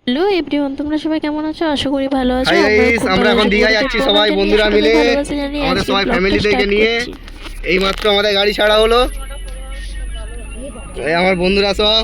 Hello everyone, তোমরা সবাই কেমন আছো? আশা করি ভালো আছো। হাই গাইস, আমরা এখন দীঘায় যাচ্ছি সবাই বন্ধুরা মিলে, আমাদের সবাই ফ্যামিলি থেকে নিয়ে। এইমাত্র আমাদের গাড়ি ছাড়া হলো। এই আমার বন্ধুরা সব,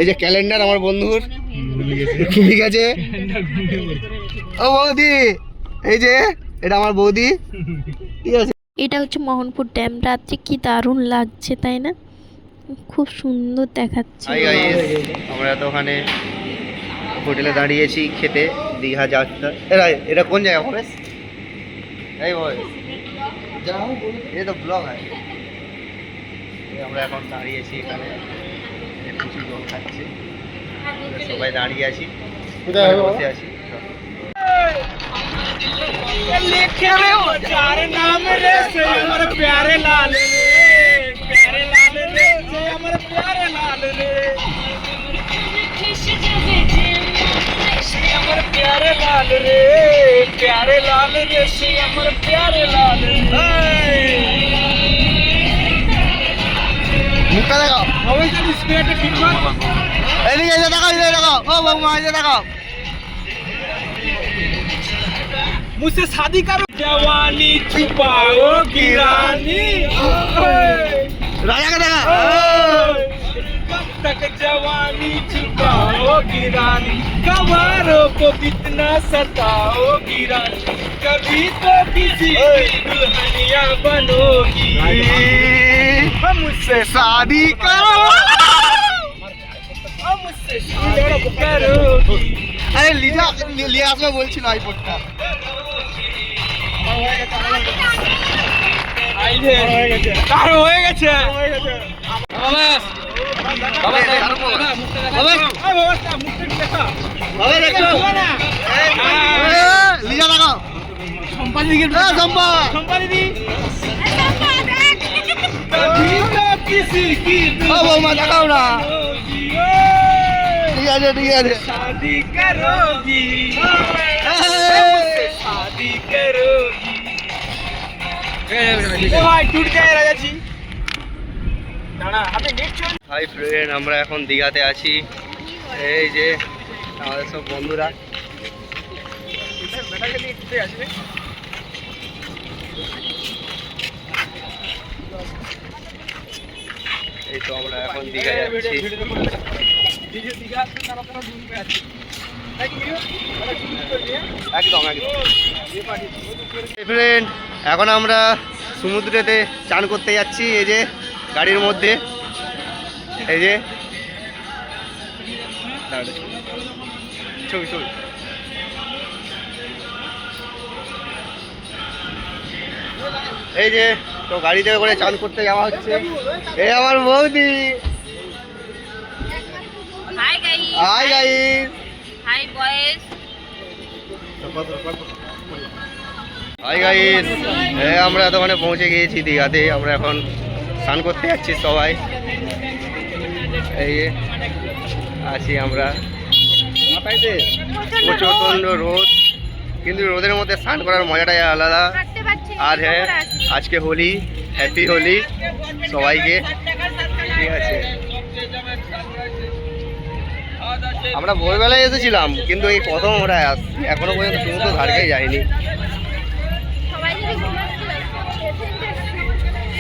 এই যে ক্যালেন্ডার আমার বন্ধুর ঘুমিয়ে গেছে। ও বৌদি, এই যে এটা আমার বৌদি, ঠিক আছে। এটা হচ্ছে মোহনপুর ড্যাম। রাত্রে কি দারুণ লাগছে তাই না? খুব সুন্দর দেখাচ্ছে। হাই গাইস, আমরা তো ওখানে হোটেলে দাঁড়িয়েছি খেতে, দীঘা যাত্রা। এটা কোন জায়গা পড়েস? এই বয়স এই তো ব্লগ হয়। আমরা এখন দাঁড়িয়েছি এখানে, কিছু জল খাচ্ছি, সবাই দাঁড়িয়ে আছি, বসে আছি। प्यारे लाल रे से अमर प्यारे लाल रे মুখটা দেখাও, এদিকে এসে দেখাও, এদিকে দেখাও। ও বৌমা, এসে দেখাও। मुझसे शादी करो, जवानी छुपाओगी रानी, রাজাকে দেখা। कब तक जवानी छुपाओगी रानी, कवारों को कितना सताओगी रानी, कभी तो किसी की दुल्हनिया बनोगी, मुझसे शादी करो, मुझसे शादी करोगी। আরে লিজা নিয়ে আসবে বলছিল আইপডটা। কার হয়ে গেছে লিজা দেখাও। সম্পাদি দিকে সম্পা সম্পাদি कभी तो किसी की ও বৌমা দেখাও না। दुल्हनिया ঠিক আছে, ঠিক আছে। शादी करोगी, शादी करोगी। भाई टूट गए राजा जी। দাঁড়া আপনি নেট চল। হাই ফ্রেন্ড, আমরা এখন দীঘাতে আছি। এই যে আমাদের সব বন্ধুরা, বেটাকে নিয়ে ঘুরতে আসবে। এই তো আমরা এখন দীঘা যাচ্ছি। দীঘা তারা তারা ঘুরতে আছে। একদম একদম ফ্রেন্ড, এখন আমরা সমুদ্রেতে চান করতে যাচ্ছি। এই যে গাড়ির মধ্যে, এই যে ছবি ছবি। এই যে তো গাড়িতে করে চান করতে যাওয়া হচ্ছে। এই আমার বৌদি। Hi guys. Hi guys. Hi boys. Hi guys, আমরা এতক্ষণে পৌঁছে গিয়েছি দীঘাতে। আমরা এখন স্নান করতে যাচ্ছি সবাই। এই যে আছি আমরা, প্রচণ্ড রোদ, কিন্তু রোদের মধ্যে স্নান করার মজাটাই আলাদা। আর হ্যাঁ, আজকে হোলি, হ্যাপি হোলি সবাইকে, ঠিক আছে। আমরা ভোরবেলায় এসেছিলাম, কিন্তু এই প্রথম আমরা আসছি, এখনো পর্যন্ত সমুদ্র ধারকেই যায়নি।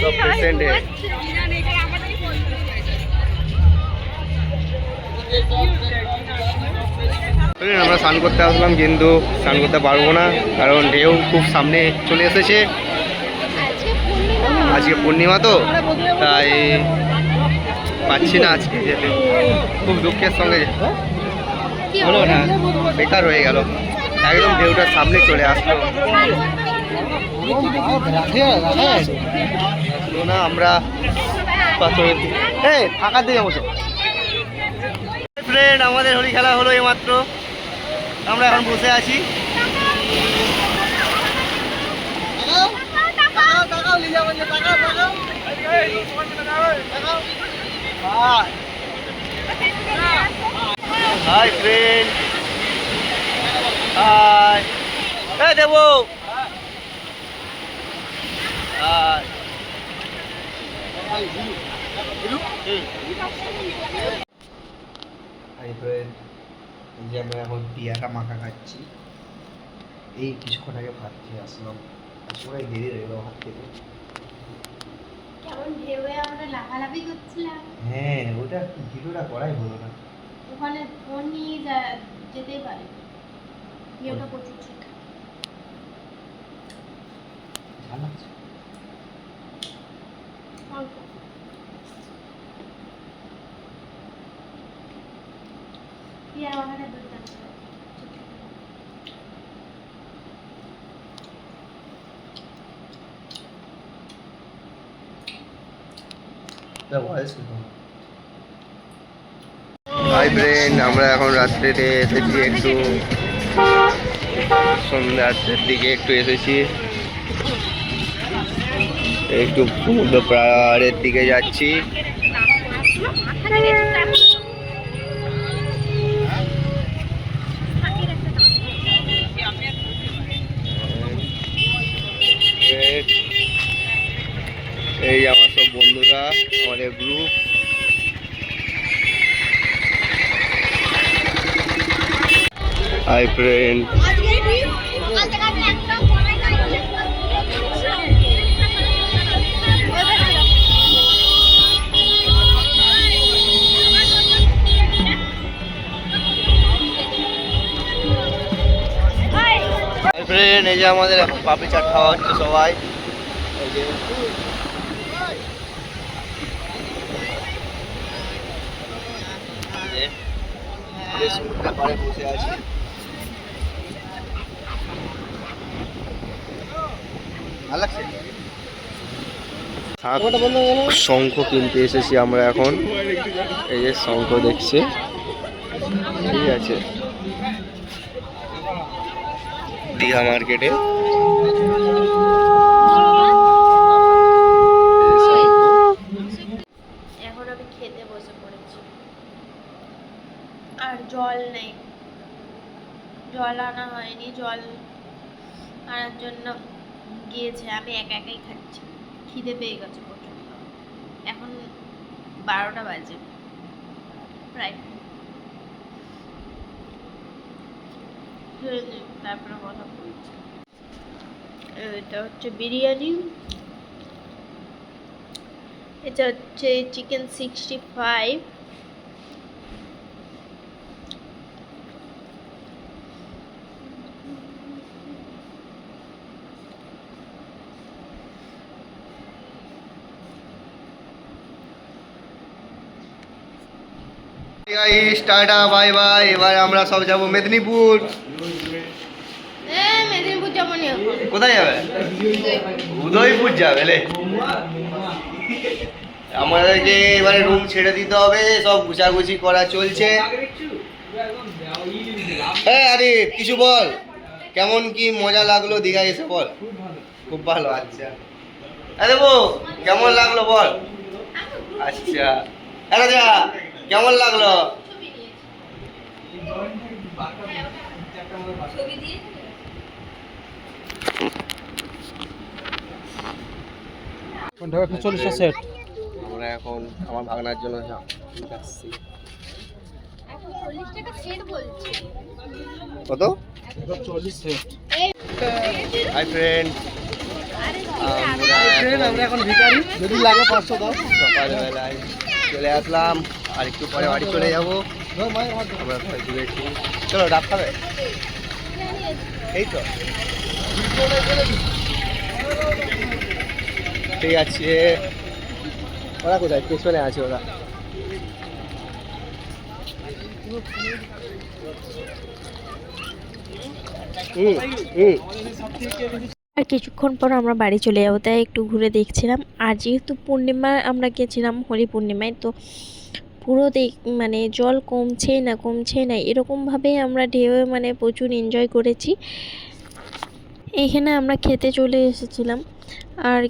সব পেশেন্টে আমরা স্নান করতে আসলাম, কিন্তু স্নান করতে পারবো না, কারণ ঢেউ খুব সামনে চলে এসেছে। আজকে পূর্ণিমা তো, তাই পাচ্ছি না আজকে যেতে। খুব দুঃখের সঙ্গে হলো না, বেকার হয়ে গেল। একদম ঢেউটার সামনে চলে আসলো না। আমরা ফাঁকা দিয়ে বসো। ফ্রেন্ড, আমাদের হোলি খেলা হলো এইমাত্র, আমরা এখন বসে আছি। Hi friend, hi. এই দেবো, হাই। হাই ফ্রেন্ড, এই যে আমরা এখন পিয়াটা মাখা খাচ্ছি। এই কিছুক্ষণ আগে ভাত খেয়ে আসলাম, সবাই দেরি হয়ে গেল ভাত খেতে। কেমন ঢেউয়ে আমরা লাফালাফি করছিলাম। হ্যাঁ, ওটা ভিডিওটা করাই হলো না। ওখানে ফোন নিয়ে যেতেই পারে, ভিডিওটা প্রচুর ছিল। ঝাল লাগছে। অল্প পিয়া ওখানে দুর্দান্ত। হাই ফ্রেন্ড, আমরা এখন রাত্রিতে এসেছি, একটু সন্ধ্যার দিকে একটু এসেছি, একটু সমুদ্র পাড়ের দিকে যাচ্ছি। এই আমার সব বন্ধুরা, আমাদের গ্রুপ। হাই ফ্রেন্ড, এই যে আমাদের এখন পাপড়ি চাট খাওয়া হচ্ছে সবাই। এই যে সমুদ্রের পাড়ে বসে আছি। ভালো লাগছে। শঙ্খ কিনতে এসেছি আমরা এখন। এই যে শঙ্খ দেখছে, ঠিক আছে, দীঘা মার্কেটে। এখন আমি খেতে বসে পড়েছি, আর জল নেই, জল আনা হয়নি। জল আনার জন্য গিয়েছে, আমি একা একাই খাচ্ছি। খিদে পেয়ে গেছে প্রচন্ড। এখন 12টা বাজে প্রায়। তারপরে কথা বলছি। এটা হচ্ছে বিরিয়ানি, এটা হচ্ছে চিকেন 65, টাটা বাই বাই। এবার আমরা সব যাব মেদিনীপুর। মেদিনীপুর যাবো না এখন। কোথায় যাবে? উদয়পুর যাবে রে। আমাদেরকে এবারে রুম ছেড়ে দিতে হবে, সব গুছাগুছি করা চলছে। হ্যাঁ আরে কিছু বল, কেমন কি মজা লাগলো দীঘায় এসে বল। খুব ভালো। আচ্ছা আরে দেবো, কেমন লাগলো বল। আচ্ছা আরে যা, কেমন লাগলো? আমরা এখন আমার ভাগনার জন্য যাচ্ছি। কত? হাই ফ্রেন্ড, আমরা এখন ভিখারি, যদি লাগে 500 দাও। সকালবেলায় চলে আসলাম, আর একটু পরে বাড়ি চলে যাবো। আমরা সবাই ঘুরেছি। চলো ডাব খাবে? এই তো ঠিক আছে। ওরা কোথায়? পেছনে আছে ওরা। আর কিছুক্ষণ পর আমরা বাড়ি চলে যাবো, তাই একটু ঘুরে দেখছিলাম। আর যেহেতু পূর্ণিমা আমরা গেছিলাম, হোলি পূর্ণিমায়, তো পুরো মানে জল কমছেই না এরকমভাবেই আমরা ঢেউয়ে মানে প্রচুর এনজয় করেছি। এইখানে আমরা খেতে চলে এসেছিলাম। আর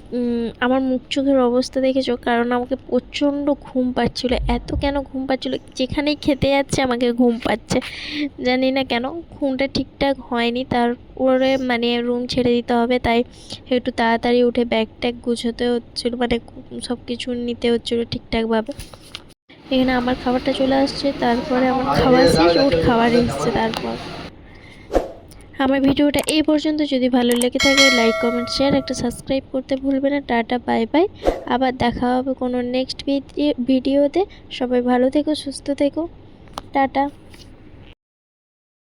আমার মুখ চোখের অবস্থা দেখেছো, কারণ আমাকে প্রচণ্ড ঘুম পাচ্ছিলো। এত কেন ঘুম পাচ্ছিলো, যেখানেই খেতে যাচ্ছে আমাকে ঘুম পাচ্ছে, জানি না কেন। ঘুমটা ঠিকঠাক হয়নি, তারপরে মানে রুম ছেড়ে দিতে হবে, তাই একটু তাড়াতাড়ি উঠে ব্যাগ ট্যাগ গুছোতে হচ্ছিলো, মানে সব কিছু নিতে হচ্ছিলো ঠিকঠাকভাবে। এখানে আমার খাবারটা চলে আসছে, তারপরে আমার খাওয়া শেষ, ওর খাবার এসছে। তারপর আমার ভিডিওটা এই পর্যন্ত। যদি ভালো লেগে থাকে লাইক কমেন্ট শেয়ার একটা সাবস্ক্রাইব করতে ভুলবে না। টাটা বাই বাই, আবার দেখা হবে কোনো নেক্সট ভিডিওতে। সবাই ভালো থেকো, সুস্থ থেকো, টাটা।